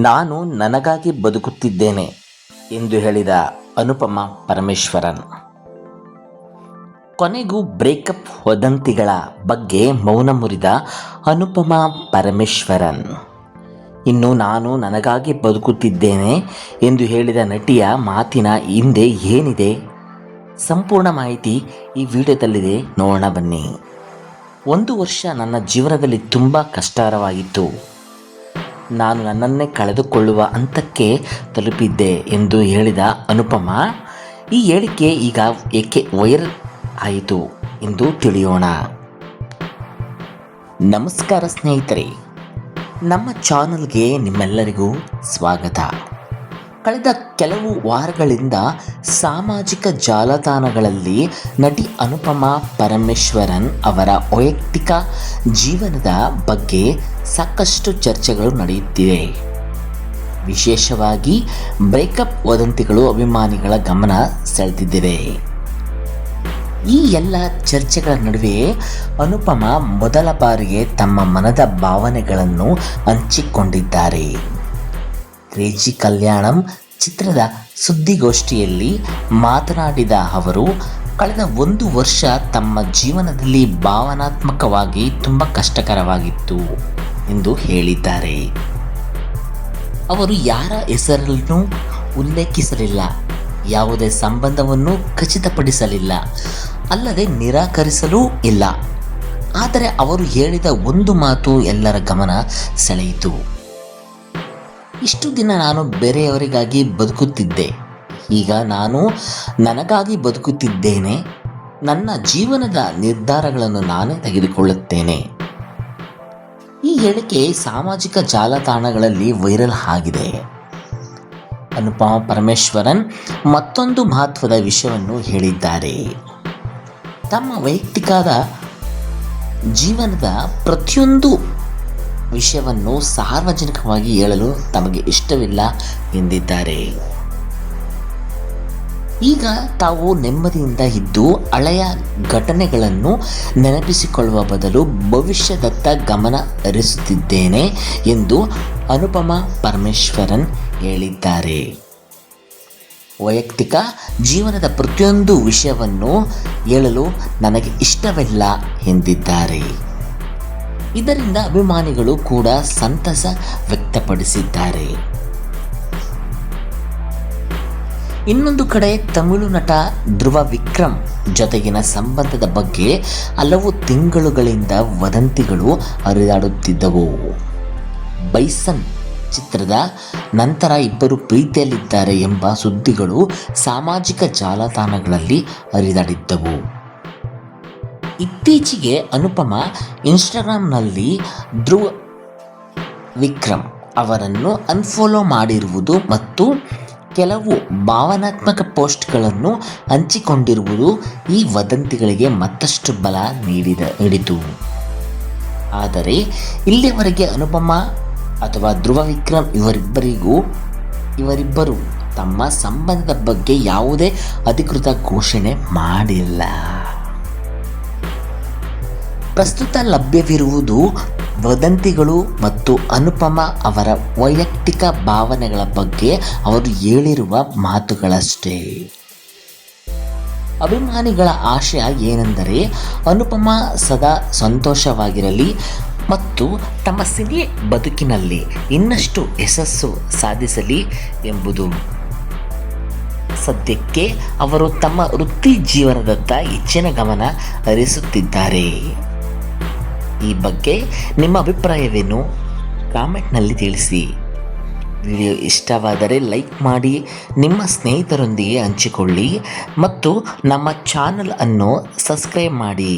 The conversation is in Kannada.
ನಾನು ನನಗಾಗಿ ಬದುಕುತ್ತಿದ್ದೇನೆ ಎಂದು ಹೇಳಿದ ಅನುಪಮ ಪರಮೇಶ್ವರನ್. ಕೊನೆಗೂ ಬ್ರೇಕಪ್ ವದಂತಿಗಳ ಬಗ್ಗೆ ಮೌನ ಮುರಿದ ಅನುಪಮ ಪರಮೇಶ್ವರನ್. ಇನ್ನು ನಾನು ನನಗಾಗಿ ಬದುಕುತ್ತಿದ್ದೇನೆ ಎಂದು ಹೇಳಿದ ನಟಿಯ ಮಾತಿನ ಹಿಂದೆ ಏನಿದೆ? ಸಂಪೂರ್ಣ ಮಾಹಿತಿ ಈ ವಿಡಿಯೋದಲ್ಲಿದೆ, ನೋಡೋಣ ಬನ್ನಿ. 1 ವರ್ಷ ನನ್ನ ಜೀವನದಲ್ಲಿ ತುಂಬ ಕಷ್ಟಕರವಾಗಿತ್ತು. ನಾನು ನನ್ನನ್ನೇ ಕಳೆದುಕೊಳ್ಳುವ ಹಂತಕ್ಕೆ ತಲುಪಿದ್ದೆ ಎಂದು ಹೇಳಿದ ಅನುಪಮ, ಈ ಹೇಳಿಕೆ ಈಗ ಏಕೆ ವೈರಲ್ ಆಯಿತು ಎಂದು ತಿಳಿಯೋಣ. ನಮಸ್ಕಾರ ಸ್ನೇಹಿತರೆ, ನಮ್ಮ ಚಾನಲ್ಗೆ ನಿಮ್ಮೆಲ್ಲರಿಗೂ ಸ್ವಾಗತ. ಕಳೆದ ಕೆಲವು ವಾರಗಳಿಂದ ಸಾಮಾಜಿಕ ಜಾಲತಾಣಗಳಲ್ಲಿ ನಟಿ ಅನುಪಮ ಪರಮೇಶ್ವರನ್ ಅವರ ವೈಯಕ್ತಿಕ ಜೀವನದ ಬಗ್ಗೆ ಸಾಕಷ್ಟು ಚರ್ಚೆಗಳು ನಡೆಯುತ್ತಿವೆ. ವಿಶೇಷವಾಗಿ ಬ್ರೇಕಪ್ ವದಂತಿಗಳು ಅಭಿಮಾನಿಗಳ ಗಮನ ಸೆಳೆದಿವೆ. ಈ ಎಲ್ಲ ಚರ್ಚೆಗಳ ನಡುವೆ ಅನುಪಮ ಮೊದಲ ಬಾರಿಗೆ ತಮ್ಮ ಮನದ ಭಾವನೆಗಳನ್ನು ಹಂಚಿಕೊಂಡಿದ್ದಾರೆ. ಕ್ರೇಜಿ ಕಲ್ಯಾಣಂ ಚಿತ್ರದ ಸುದ್ದಿಗೋಷ್ಠಿಯಲ್ಲಿ ಮಾತನಾಡಿದ ಅವರು, ಕಳೆದ 1 ವರ್ಷ ತಮ್ಮ ಜೀವನದಲ್ಲಿ ಭಾವನಾತ್ಮಕವಾಗಿ ತುಂಬ ಕಷ್ಟಕರವಾಗಿತ್ತು ಎಂದು ಹೇಳಿದ್ದಾರೆ. ಅವರು ಯಾರ ಹೆಸರನ್ನು ಉಲ್ಲೇಖಿಸಲಿಲ್ಲ, ಯಾವುದೇ ಸಂಬಂಧವನ್ನು ಖಚಿತಪಡಿಸಲಿಲ್ಲ, ಅಲ್ಲದೆ ನಿರಾಕರಿಸಲೂ ಇಲ್ಲ. ಆದರೆ ಅವರು ಹೇಳಿದ ಒಂದು ಮಾತು ಎಲ್ಲರ ಗಮನ ಸೆಳೆಯಿತು. ಇಷ್ಟು ದಿನ ನಾನು ಬೇರೆಯವರಿಗಾಗಿ ಬದುಕುತ್ತಿದ್ದೆ, ಈಗ ನಾನು ನನಗಾಗಿ ಬದುಕುತ್ತಿದ್ದೇನೆ. ನನ್ನ ಜೀವನದ ನಿರ್ಧಾರಗಳನ್ನು ನಾನೇ ತೆಗೆದುಕೊಳ್ಳುತ್ತೇನೆ. ಈ ಹೇಳಿಕೆ ಸಾಮಾಜಿಕ ಜಾಲತಾಣಗಳಲ್ಲಿ ವೈರಲ್ ಆಗಿದೆ. ಅನುಪಮ ಪರಮೇಶ್ವರನ್ ಮತ್ತೊಂದು ಮಹತ್ವದ ವಿಷಯವನ್ನು ಹೇಳಿದ್ದಾರೆ. ತಮ್ಮ ವೈಯಕ್ತಿಕ ಜೀವನದ ಪ್ರತಿಯೊಂದು ವಿಷಯವನ್ನು ಸಾರ್ವಜನಿಕವಾಗಿ ಹೇಳಲು ತಮಗೆ ಇಷ್ಟವಿಲ್ಲ ಎಂದಿದ್ದಾರೆ. ಈಗ ತಾವು ನೆಮ್ಮದಿಯಿಂದ ಇದ್ದು ಹಳೆಯ ಘಟನೆಗಳನ್ನು ನೆನಪಿಸಿಕೊಳ್ಳುವ ಬದಲು ಭವಿಷ್ಯದತ್ತ ಗಮನ ಹರಿಸುತ್ತಿದ್ದೇನೆ ಎಂದು ಅನುಪಮ ಪರಮೇಶ್ವರನ್ ಹೇಳಿದ್ದಾರೆ. ವೈಯಕ್ತಿಕ ಜೀವನದ ಪ್ರತಿಯೊಂದು ವಿಷಯವನ್ನು ಹೇಳಲು ನನಗೆ ಇಷ್ಟವಿಲ್ಲ ಎಂದಿದ್ದಾರೆ. ಇದರಿಂದ ಅಭಿಮಾನಿಗಳು ಕೂಡ ಸಂತಸ ವ್ಯಕ್ತಪಡಿಸಿದ್ದಾರೆ. ಇನ್ನೊಂದು ಕಡೆ ತಮಿಳು ನಟ ಧ್ರುವ ವಿಕ್ರಮ್ ಜೊತೆಗಿನ ಸಂಬಂಧದ ಬಗ್ಗೆ ಹಲವು ತಿಂಗಳುಗಳಿಂದ ವದಂತಿಗಳು ಹರಿದಾಡುತ್ತಿದ್ದವು. ಬೈಸನ್ ಚಿತ್ರದ ನಂತರ ಇಬ್ಬರು ಪ್ರೀತಿಯಲ್ಲಿದ್ದಾರೆ ಎಂಬ ಸುದ್ದಿಗಳು ಸಾಮಾಜಿಕ ಜಾಲತಾಣಗಳಲ್ಲಿ ಹರಿದಾಡಿದ್ದವು. ಇತ್ತೀಚೆಗೆ ಅನುಪಮ ಇನ್ಸ್ಟಾಗ್ರಾಂನಲ್ಲಿ ಧ್ರುವ ವಿಕ್ರಮ್ ಅವರನ್ನು ಅನ್ಫಾಲೋ ಮಾಡಿರುವುದು ಮತ್ತು ಕೆಲವು ಭಾವನಾತ್ಮಕ ಪೋಸ್ಟ್ಗಳನ್ನು ಹಂಚಿಕೊಂಡಿರುವುದು ಈ ವದಂತಿಗಳಿಗೆ ಮತ್ತಷ್ಟು ಬಲ ನೀಡಿತು. ಆದರೆ ಇಲ್ಲಿಯವರೆಗೆ ಅನುಪಮ ಅಥವಾ ಧ್ರುವ ವಿಕ್ರಮ್ ಇವರಿಬ್ಬರು ತಮ್ಮ ಸಂಬಂಧದ ಬಗ್ಗೆ ಯಾವುದೇ ಅಧಿಕೃತ ಘೋಷಣೆ ಮಾಡಿಲ್ಲ. ಪ್ರಸ್ತುತ ಲಭ್ಯವಿರುವುದು ವದಂತಿಗಳು ಮತ್ತು ಅನುಪಮ ಅವರ ವೈಯಕ್ತಿಕ ಭಾವನೆಗಳ ಬಗ್ಗೆ ಅವರು ಹೇಳಿರುವ ಮಾತುಗಳಷ್ಟೇ. ಅಭಿಮಾನಿಗಳ ಆಶಯ ಏನೆಂದರೆ ಅನುಪಮ ಸದಾ ಸಂತೋಷವಾಗಿರಲಿ ಮತ್ತು ತಮ್ಮ ಸಿನಿ ಬದುಕಿನಲ್ಲಿ ಇನ್ನಷ್ಟು ಯಶಸ್ಸು ಸಾಧಿಸಲಿ ಎಂಬುದು. ಸದ್ಯಕ್ಕೆ ಅವರು ತಮ್ಮ ವೃತ್ತಿ ಜೀವನದತ್ತ ಹೆಚ್ಚಿನ ಗಮನ ಹರಿಸುತ್ತಿದ್ದಾರೆ. ಈ ಬಗ್ಗೆ ನಿಮ್ಮ ಅಭಿಪ್ರಾಯವೇನು? ಕಾಮೆಂಟ್ನಲ್ಲಿ ತಿಳಿಸಿ. ವಿಡಿಯೋ ಇಷ್ಟವಾದರೆ ಲೈಕ್ ಮಾಡಿ, ನಿಮ್ಮ ಸ್ನೇಹಿತರೊಂದಿಗೆ ಹಂಚಿಕೊಳ್ಳಿ ಮತ್ತು ನಮ್ಮ ಚಾನಲ್ ಅನ್ನು ಸಬ್ಸ್ಕ್ರೈಬ್ ಮಾಡಿ.